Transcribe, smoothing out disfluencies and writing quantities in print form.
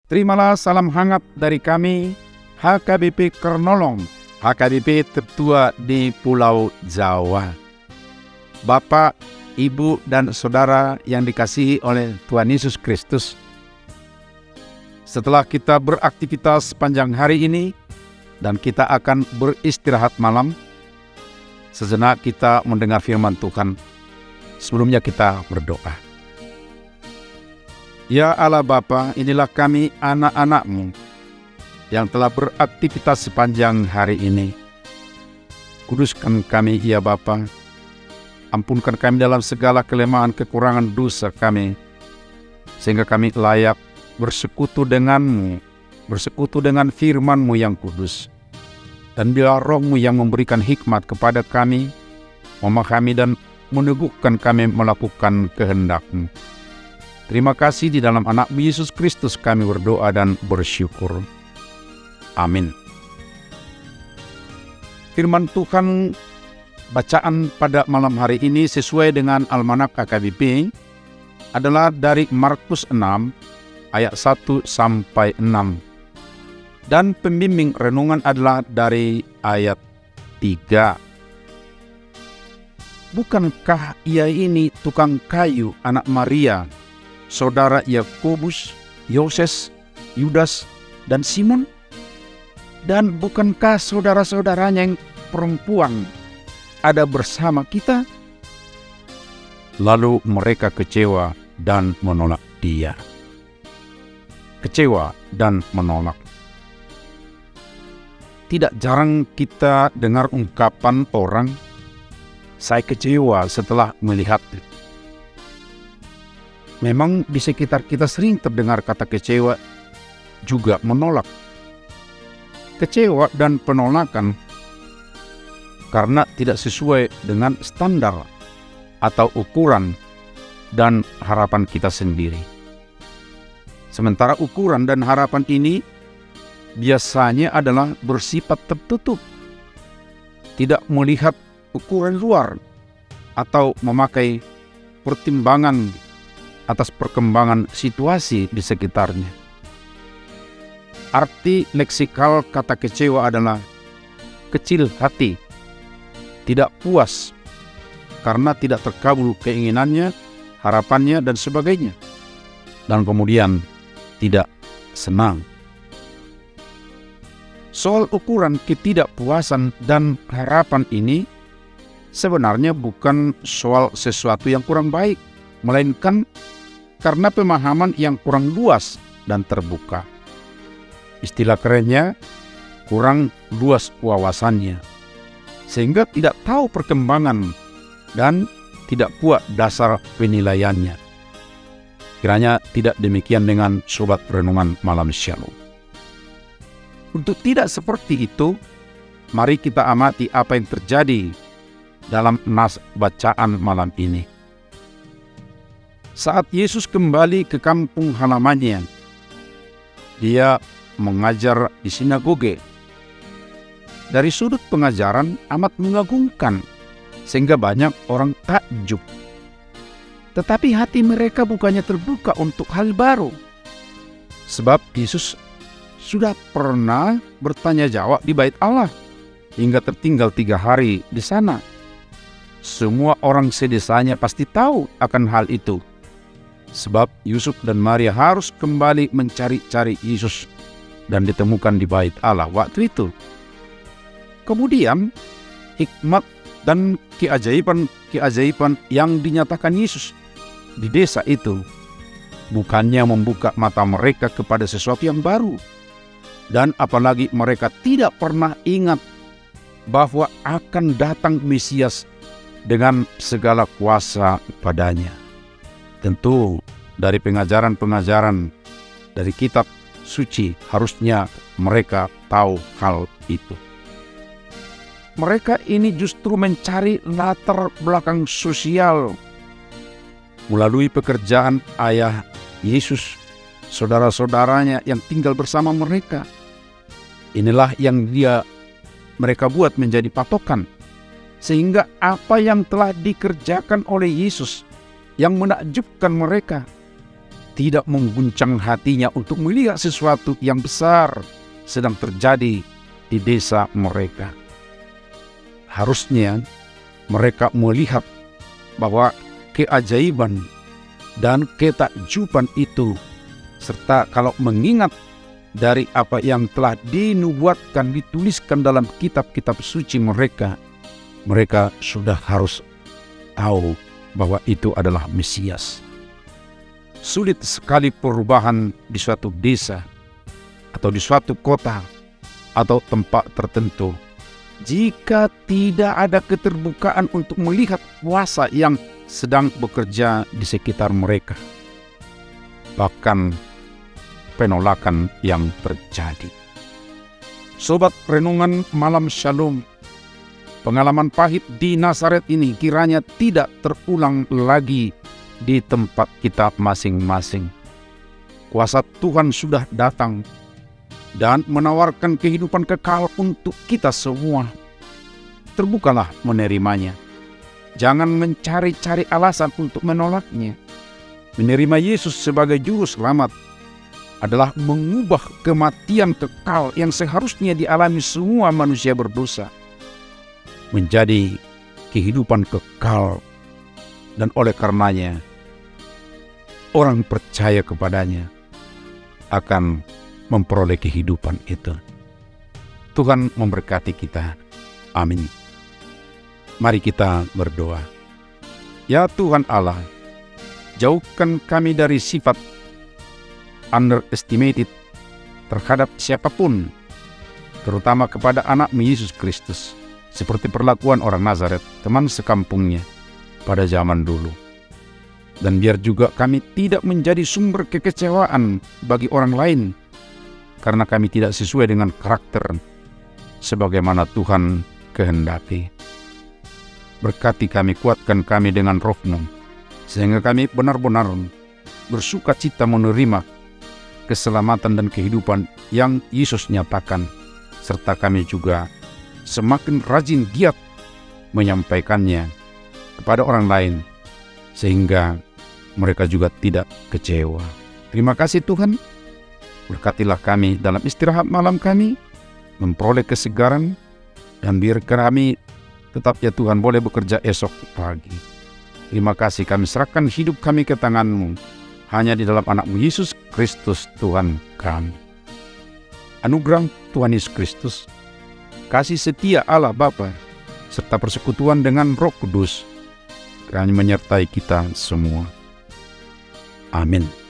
Terimalah salam hangat dari kami, HKBP Kernolong, HKBP tertua di Pulau Jawa. Bapak, Ibu, dan Saudara yang dikasihi oleh Tuhan Yesus Kristus. Setelah kita beraktivitas sepanjang hari ini, dan kita akan beristirahat malam, sejenak kita mendengar firman Tuhan. Sebelumnya kita berdoa. Ya Allah Bapa, inilah kami anak-anak-Mu yang telah beraktivitas sepanjang hari ini. Kuduskan kami ya Bapa, ampunkan kami dalam segala kelemahan kekurangan dosa kami, sehingga kami layak bersekutu dengan-Mu, bersekutu dengan firman-Mu yang kudus. Dan bila Roh-Mu yang memberikan hikmat kepada kami, memahami dan meneguhkan kami melakukan kehendak-Mu. Terima kasih di dalam anak-Mu Yesus Kristus kami berdoa dan bersyukur. Amin. Firman Tuhan bacaan pada malam hari ini sesuai dengan Almanak HKBP adalah dari Markus 6 ayat 1 sampai 6. Dan pembimbing renungan adalah dari ayat 3. Bukankah ia ini tukang kayu anak Maria, saudara Yakobus, Yoses, Yudas, dan Simon? Dan bukankah saudara-saudaranya yang perempuan ada bersama kita? Lalu mereka kecewa dan menolak dia. Kecewa dan menolak. Tidak jarang kita dengar ungkapan orang, "Saya kecewa setelah melihat." Memang di sekitar kita sering terdengar kata kecewa, juga menolak. Kecewa dan penolakan karena tidak sesuai dengan standar atau ukuran dan harapan kita sendiri. Sementara ukuran dan harapan ini biasanya adalah bersifat tertutup, tidak melihat ukuran luar atau memakai pertimbangan atas perkembangan situasi di sekitarnya. Arti leksikal kata kecewa adalah kecil hati, tidak puas karena tidak terkabul keinginannya, harapannya, dan sebagainya. Dan kemudian tidak senang. Soal ukuran ketidakpuasan dan harapan ini sebenarnya bukan soal sesuatu yang kurang baik, melainkan karena pemahaman yang kurang luas dan terbuka. Istilah kerennya, kurang luas wawasannya, sehingga tidak tahu perkembangan dan tidak kuat dasar penilaiannya. Kiranya tidak demikian dengan sobat renungan malam Shalom. Untuk tidak seperti itu, mari kita amati apa yang terjadi dalam nas bacaan malam ini. Saat Yesus kembali ke kampung halamannya, dia mengajar di sinagoge. Dari sudut pengajaran amat mengagumkan, sehingga banyak orang takjub. Tetapi hati mereka bukannya terbuka untuk hal baru. Sebab Yesus sudah pernah bertanya jawab di Bait Allah, hingga tertinggal 3 hari di sana. Semua orang sedesanya pasti tahu akan hal itu. Sebab Yusuf dan Maria harus kembali mencari-cari Yesus dan ditemukan di Bait Allah waktu itu. Kemudian hikmat dan keajaiban yang dinyatakan Yesus di desa itu bukannya membuka mata mereka kepada sesuatu yang baru, dan apalagi mereka tidak pernah ingat bahwa akan datang Mesias dengan segala kuasa padanya. Tentu dari pengajaran-pengajaran dari kitab suci harusnya mereka tahu hal itu. Mereka ini justru mencari latar belakang sosial melalui pekerjaan ayah Yesus, saudara-saudaranya yang tinggal bersama mereka. Inilah yang mereka buat menjadi patokan, sehingga apa yang telah dikerjakan oleh Yesus yang menakjubkan mereka, tidak mengguncang hatinya untuk melihat sesuatu yang besar sedang terjadi di desa mereka. Harusnya mereka melihat bahwa keajaiban dan ketakjuban itu, serta kalau mengingat dari apa yang telah dinubuatkan, dituliskan dalam kitab-kitab suci mereka, mereka sudah harus tahu bahwa itu adalah Mesias. Sulit sekali perubahan di suatu desa atau di suatu kota atau tempat tertentu jika tidak ada keterbukaan untuk melihat kuasa yang sedang bekerja di sekitar mereka. Bahkan penolakan yang terjadi. Sobat Renungan Malam Shalom, pengalaman pahit di Nazaret ini kiranya tidak terulang lagi di tempat kita masing-masing. Kuasa Tuhan sudah datang dan menawarkan kehidupan kekal untuk kita semua. Terbukalah menerimanya. Jangan mencari-cari alasan untuk menolaknya. Menerima Yesus sebagai juru selamat adalah mengubah kematian kekal yang seharusnya dialami semua manusia berdosa menjadi kehidupan kekal, dan oleh karenanya orang percaya kepadanya akan memperoleh kehidupan itu. Tuhan memberkati kita. Amin. Mari kita berdoa. Ya Tuhan Allah, jauhkan kami dari sifat underestimated terhadap siapapun, terutama kepada anak-Mu Yesus Kristus, seperti perlakuan orang Nazaret, teman sekampungnya pada zaman dulu. Dan biar juga kami tidak menjadi sumber kekecewaan bagi orang lain, karena kami tidak sesuai dengan karakter sebagaimana Tuhan kehendaki. Berkati kami, kuatkan kami dengan Roh-Mu, sehingga kami benar-benar bersuka cita menerima keselamatan dan kehidupan yang Yesus nyatakan, serta kami juga semakin rajin giat menyampaikannya kepada orang lain, sehingga mereka juga tidak kecewa. Terima kasih Tuhan. Berkatilah kami dalam istirahat malam kami, memperoleh kesegaran, dan biar kami tetap ya Tuhan boleh bekerja esok pagi. Terima kasih, kami serahkan hidup kami ke tangan-Mu, hanya di dalam anak-Mu Yesus Kristus Tuhan kami. Anugerah Tuhan Yesus Kristus, kasih setia Allah Bapa, serta persekutuan dengan Roh Kudus, kiranya menyertai kita semua. Amin.